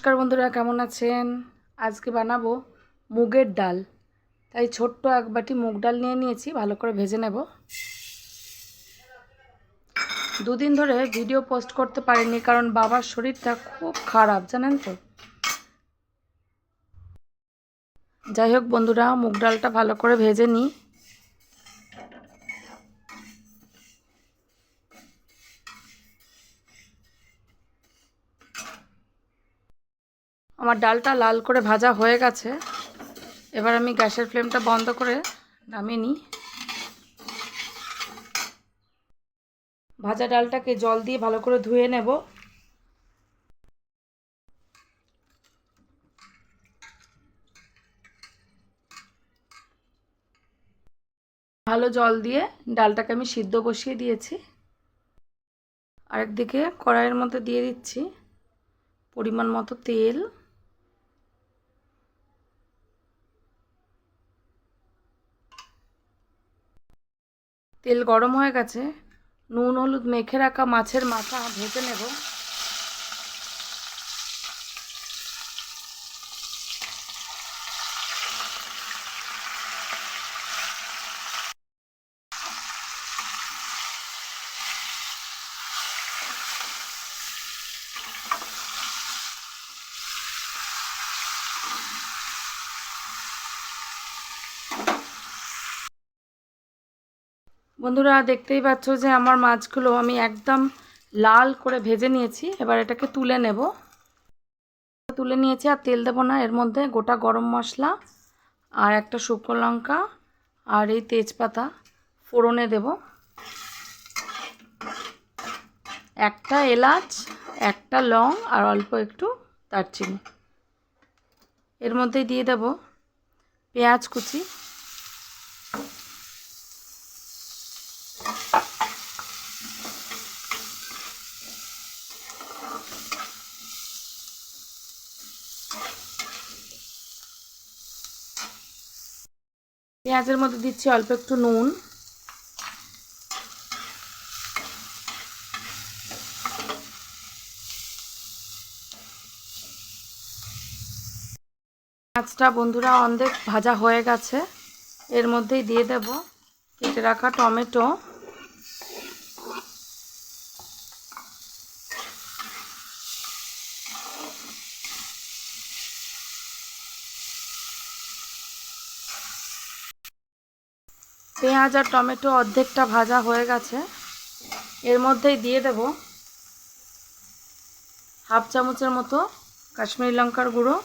নমস্কার বন্ধুরা, কেমন আছেন? আজকে বানাবো মুগের ডাল। তাই ছোট্ট এক বাটি মুগ ডাল নিয়ে নিয়েছি, ভালো করে ভেজে নেব। দুদিন ধরে ভিডিও পোস্ট করতে পারিনি কারণ বাবার শরীরটা খুব খারাপ, জানেন তো। যাই হোক বন্ধুরা, মুগ ডালটা ভালো করে ভেজে নিই। আমার ডালটা লাল করে ভাজা হয়ে গেছে। এবার আমি গ্যাসের ফ্লেমটা বন্ধ করে নামিয়ে নিই। ভাজা ডালটাকে জল দিয়ে ভালো করে ধুয়ে নেব। ভালো জল দিয়ে ডালটাকে আমি সিদ্ধ বসিয়ে দিয়েছি। আরেকদিকে কড়াইয়ের মধ্যে দিয়ে দিচ্ছি পরিমাণ মতো তেল। তেল গরম হয়ে গেছে। নুন হলুদ মেখে রাখা মাছের মাথা ভেজে নেব। বন্ধুরা, দেখতেই পাচ্ছ যে আমার মাছগুলো আমি একদম লাল করে ভেজে নিয়েছি। এবার এটাকে তুলে নেব। তুলে নিয়েছি, আর তেল দেবো না। এর মধ্যে গোটা গরম মশলা আর একটা শুকনো লঙ্কা আর এই তেজপাতা ফোড়নে দেব। একটা এলাচ, একটা লং আর অল্প একটু দারচিনি। এর মধ্যে দিয়ে দেব পেঁয়াজ কুচি, পেঁয়াজের মধ্যে দিচ্ছি অল্প একটু নুন, পেঁয়াজটা বন্ধুরা অর্ধেক ভাজা হয়ে গেছে। এর মধ্যেই দিয়ে দেব কেটে রাখা টমেটো, পেঁয়াজ আর টমেটো অর্ধেকটা ভাজা হয়ে গেছে। এর মধ্যেই দিয়ে দেব হাফ চামচের মতো কাশ্মীরি লঙ্কার গুঁড়ো,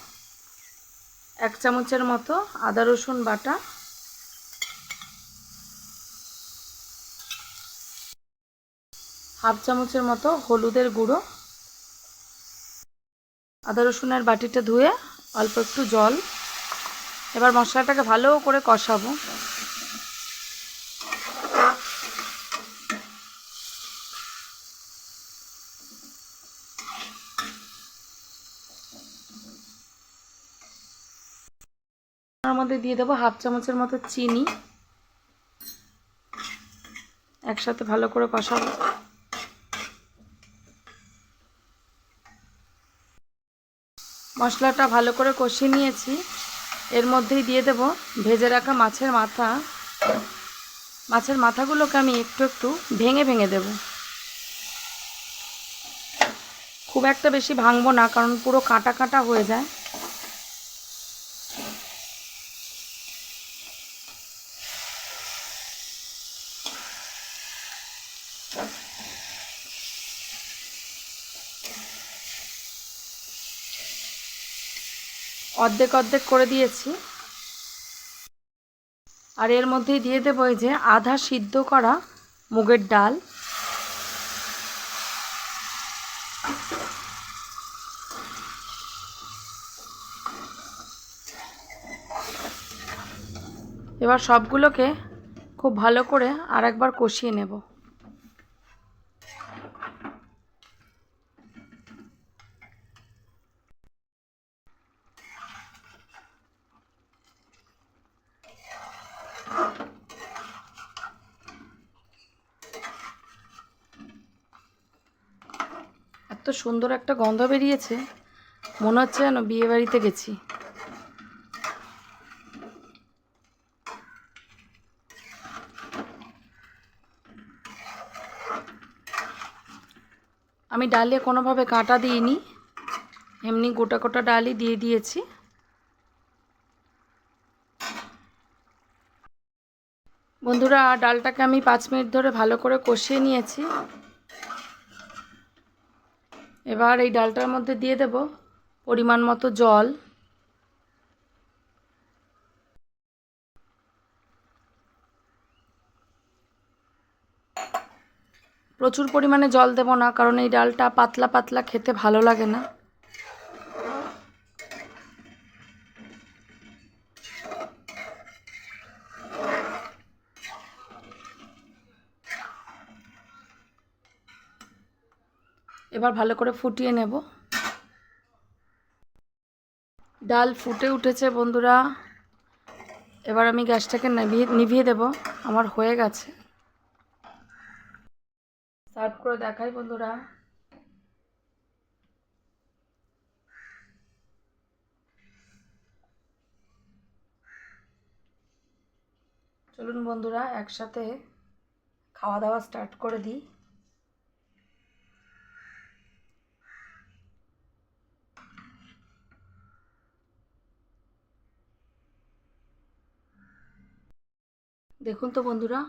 1 চামচের মতো আদা রসুন বাটা, হাফ চামচের মতো হলুদের গুঁড়ো, আদা রসুনের বাটিটা ধুয়ে অল্প একটু জল। এবার মশলাটাকে ভালো করে কষাবো। তার মধ্যে দিয়ে দেবো হাফ চামচের মতো চিনি। একসাথে ভালো করে কষাবো। মশলাটা ভালো করে কষিয়ে নিয়েছি। এর মধ্যেই দিয়ে দেব ভেজে রাখা মাছের মাথা। মাছের মাথাগুলোকে আমি একটু একটু ভেঙে ভেঙে দেব। খুব একটা বেশি ভাঙবো না, কারণ পুরো কাঁটা কাঁটা হয়ে যায়। অর্ধেক অর্ধেক করে দিয়েছি। আর এর মধ্যেই দিয়ে দেবো এই যে আধা সিদ্ধ করা মুগের ডাল। এবার সবগুলোকে খুব ভালো করে আরেকবার কষিয়ে নেব। এত সুন্দর একটা গন্ধ বেরিয়েছে, মনে হচ্ছে যেন বিয়ে বাড়িতে গেছি। আমি ডালে কোনোভাবে কাঁটা দিইনি, এমনি গোটা গোটা ডালই দিয়ে দিয়েছি। বন্ধুরা, ডালটাকে আমি 5 মিনিট ধরে ভালো করে কষিয়ে নিয়েছি। এবার এই ডালটার মধ্যে দিয়ে দেব পরিমাণ মতো জল। প্রচুর পরিমাণে জল দেব না, কারণ এই ডালটা পাতলা পাতলা খেতে ভালো লাগে না। এবার ভালো করে ফুটিয়ে নেব। ডাল ফুটে উঠেছে বন্ধুরা। এবার আমি গ্যাসটাকে নিভিয়ে দেব। আমার হয়ে গেছে। সার্ভ করে দেখাই বন্ধুরা। চলুন বন্ধুরা, একসাথে খাওয়া দাওয়া স্টার্ট করে দিই। দেখুন তো বন্ধুরা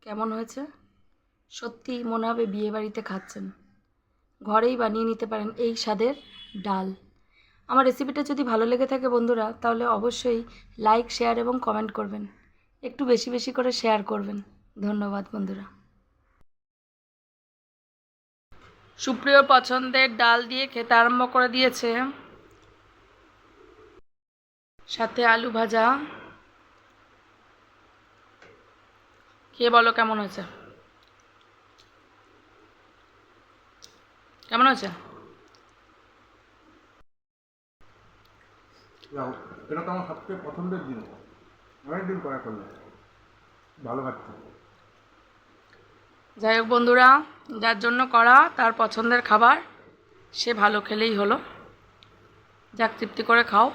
কেমন হয়েছে। সত্যি মনে হবে বিয়ে বাড়িতে খাচ্ছেন। ঘরেই বানিয়ে নিতে পারেন এই স্বাদের ডাল। আমার রেসিপিটা যদি ভালো লেগে থাকে বন্ধুরা, তাহলে অবশ্যই লাইক, শেয়ার এবং কমেন্ট করবেন। একটু বেশি বেশি করে শেয়ার করবেন। ধন্যবাদ বন্ধুরা। সুপ্রিয় পছন্দের ডাল দিয়ে খেতে আরম্ভ করে দিয়েছে, সাথে আলু ভাজা। খেয়ে বলো কেমন হয়েছে। কেমন হয়েছে? এটা তো আমার সবচেয়ে পছন্দের জিনিস, অনেকদিন পরে করলে ভালো খাচ্ছে। যাই হোক বন্ধুরা, যার জন্য করা তার পছন্দের খাবার, সে ভালো খেলেই হলো। যাক, তৃপ্তি করে খাও।